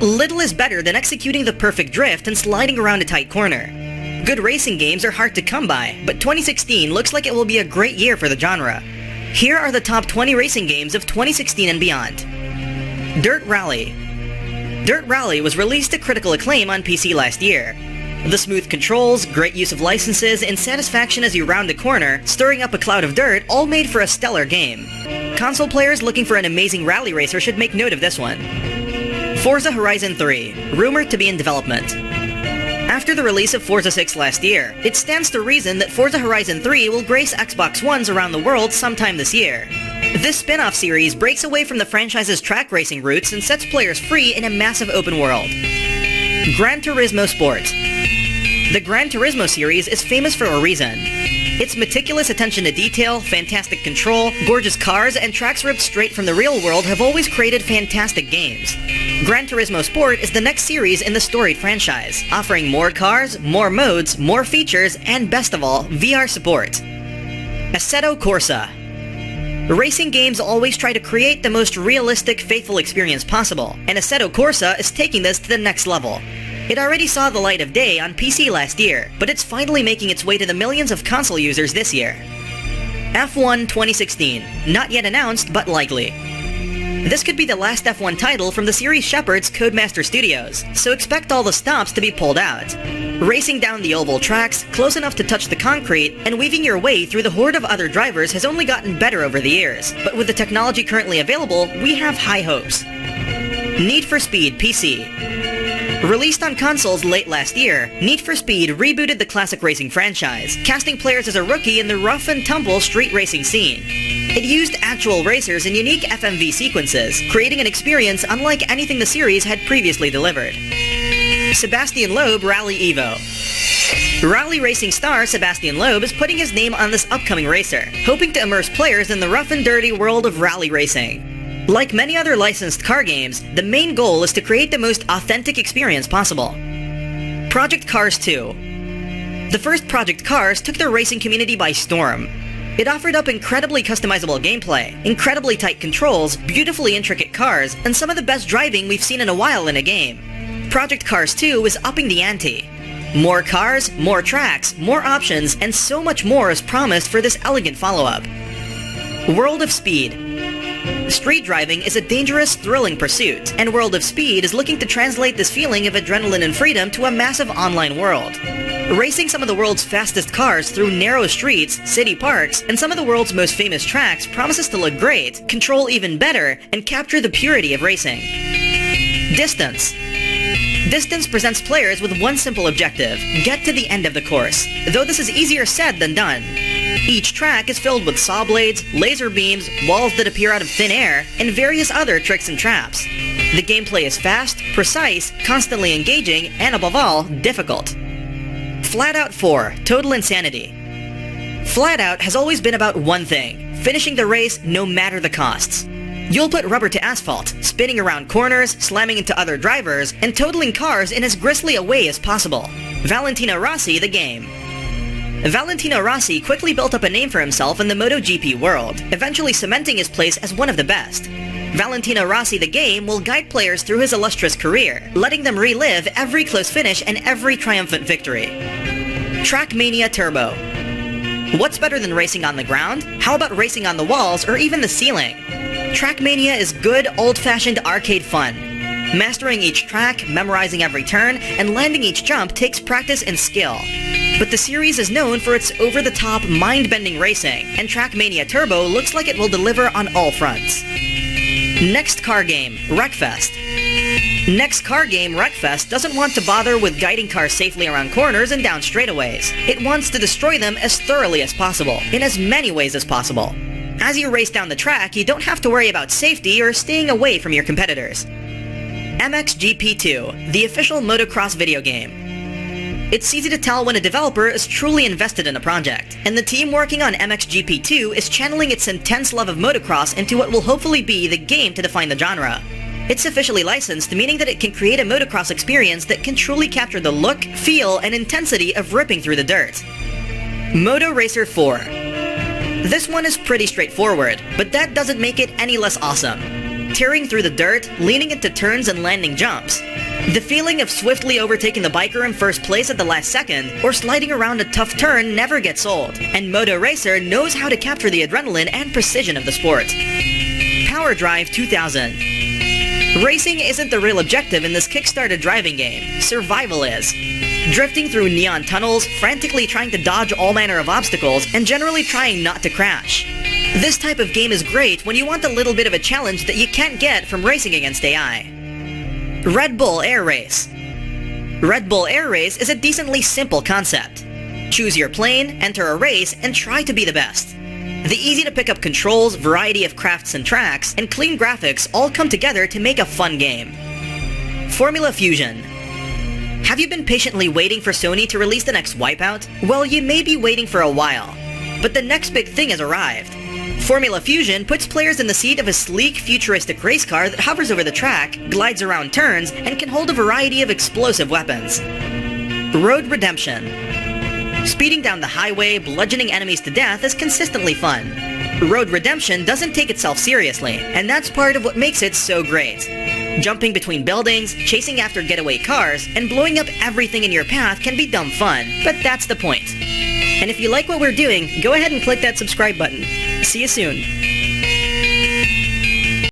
Little is better than executing the perfect drift and sliding around a tight corner. Good racing games are hard to come by, but 2016 looks like it will be a great year for the genre. Here are the top 20 racing games of 2016 and beyond. Dirt Rally. Dirt Rally was released to critical acclaim on PC last year. The smooth controls, great use of licenses, and satisfaction as you round a corner, stirring up a cloud of dirt, all made for a stellar game. Console players looking for an amazing rally racer should make note of this one. Forza Horizon 3, rumored to be in development. After the release of Forza 6 last year, it stands to reason that Forza Horizon 3 will grace Xbox Ones around the world sometime this year. This spin-off series breaks away from the franchise's track racing roots and sets players free in a massive open world. Gran Turismo Sport. The Gran Turismo series is famous for a reason. Its meticulous attention to detail, fantastic control, gorgeous cars, and tracks ripped straight from the real world have always created fantastic games. Gran Turismo Sport is the next series in the storied franchise, offering more cars, more modes, more features, and best of all, VR support. Assetto Corsa. Racing games always try to create the most realistic, faithful experience possible, and Assetto Corsa is taking this to the next level. It already saw the light of day on PC last year, but it's finally making its way to the millions of console users this year. F1 2016. Not yet announced, but likely. This could be the last F1 title from the series Shepherd's Codemaster Studios, so expect all the stops to be pulled out. Racing down the oval tracks, close enough to touch the concrete, and weaving your way through the horde of other drivers has only gotten better over the years, but with the technology currently available, we have high hopes. Need for Speed PC. Released on consoles late last year, Need for Speed rebooted the classic racing franchise, casting players as a rookie in the rough-and-tumble street racing scene. It used actual racers and unique FMV sequences, creating an experience unlike anything the series had previously delivered. Sebastien Loeb Rally Evo. Rally racing star Sebastien Loeb is putting his name on this upcoming racer, hoping to immerse players in the rough and dirty world of rally racing. Like many other licensed car games, the main goal is to create the most authentic experience possible. Project Cars 2. The first Project Cars took the racing community by storm. It offered up incredibly customizable gameplay, incredibly tight controls, beautifully intricate cars, and some of the best driving we've seen in a while in a game. Project Cars 2 is upping the ante. More cars, more tracks, more options, and so much more is promised for this elegant follow-up. World of Speed. Street driving is a dangerous, thrilling pursuit, and World of Speed is looking to translate this feeling of adrenaline and freedom to a massive online world. Racing some of the world's fastest cars through narrow streets, city parks, and some of the world's most famous tracks promises to look great, control even better, and capture the purity of racing. Distance. Distance presents players with one simple objective: get to the end of the course, though this is easier said than done. Each track is filled with saw blades, laser beams, walls that appear out of thin air, and various other tricks and traps. The gameplay is fast, precise, constantly engaging, and above all, difficult. FlatOut 4, Total Insanity. FlatOut has always been about one thing: finishing the race no matter the costs. You'll put rubber to asphalt, spinning around corners, slamming into other drivers, and totaling cars in as grisly a way as possible. Valentino Rossi the game. Valentino Rossi quickly built up a name for himself in the MotoGP world, eventually cementing his place as one of the best. Valentino Rossi the game will guide players through his illustrious career, letting them relive every close finish and every triumphant victory. TrackMania Turbo. What's better than racing on the ground? How about racing on the walls or even the ceiling? TrackMania is good, old-fashioned arcade fun. Mastering each track, memorizing every turn, and landing each jump takes practice and skill. But the series is known for its over-the-top, mind-bending racing, and TrackMania Turbo looks like it will deliver on all fronts. Next car game, Wreckfest. Next car game, Wreckfest, doesn't want to bother with guiding cars safely around corners and down straightaways. It wants to destroy them as thoroughly as possible, in as many ways as possible. As you race down the track, you don't have to worry about safety or staying away from your competitors. MXGP 2, the official motocross video game. It's easy to tell when a developer is truly invested in a project, and the team working on MXGP 2 is channeling its intense love of motocross into what will hopefully be the game to define the genre. It's officially licensed, meaning that it can create a motocross experience that can truly capture the look, feel, and intensity of ripping through the dirt. Moto Racer 4. This one is pretty straightforward, but that doesn't make it any less awesome. tearing through the dirt, leaning into turns and landing jumps. The feeling of swiftly overtaking the biker in first place at the last second, or sliding around a tough turn never gets old, and Moto Racer knows how to capture the adrenaline and precision of the sport. Power Drive 2000. Racing isn't the real objective in this kickstarted driving game, survival is. Drifting through neon tunnels, frantically trying to dodge all manner of obstacles, and generally trying not to crash. This type of game is great when you want a little bit of a challenge that you can't get from racing against AI. Red Bull Air Race. Red Bull Air Race is a decently simple concept. Choose your plane, enter a race, and try to be the best. The easy-to-pick-up controls, variety of crafts and tracks, and clean graphics all come together to make a fun game. Formula Fusion. Have you been patiently waiting for Sony to release the next Wipeout? Well, you may be waiting for a while. But the next big thing has arrived. Formula Fusion puts players in the seat of a sleek, futuristic race car that hovers over the track, glides around turns, and can hold a variety of explosive weapons. Road Redemption. Speeding down the highway, bludgeoning enemies to death is consistently fun. Road Redemption doesn't take itself seriously, and that's part of what makes it so great. Jumping between buildings, chasing after getaway cars, and blowing up everything in your path can be dumb fun, but that's the point. And if you like what we're doing, go ahead and click that subscribe button. See you soon.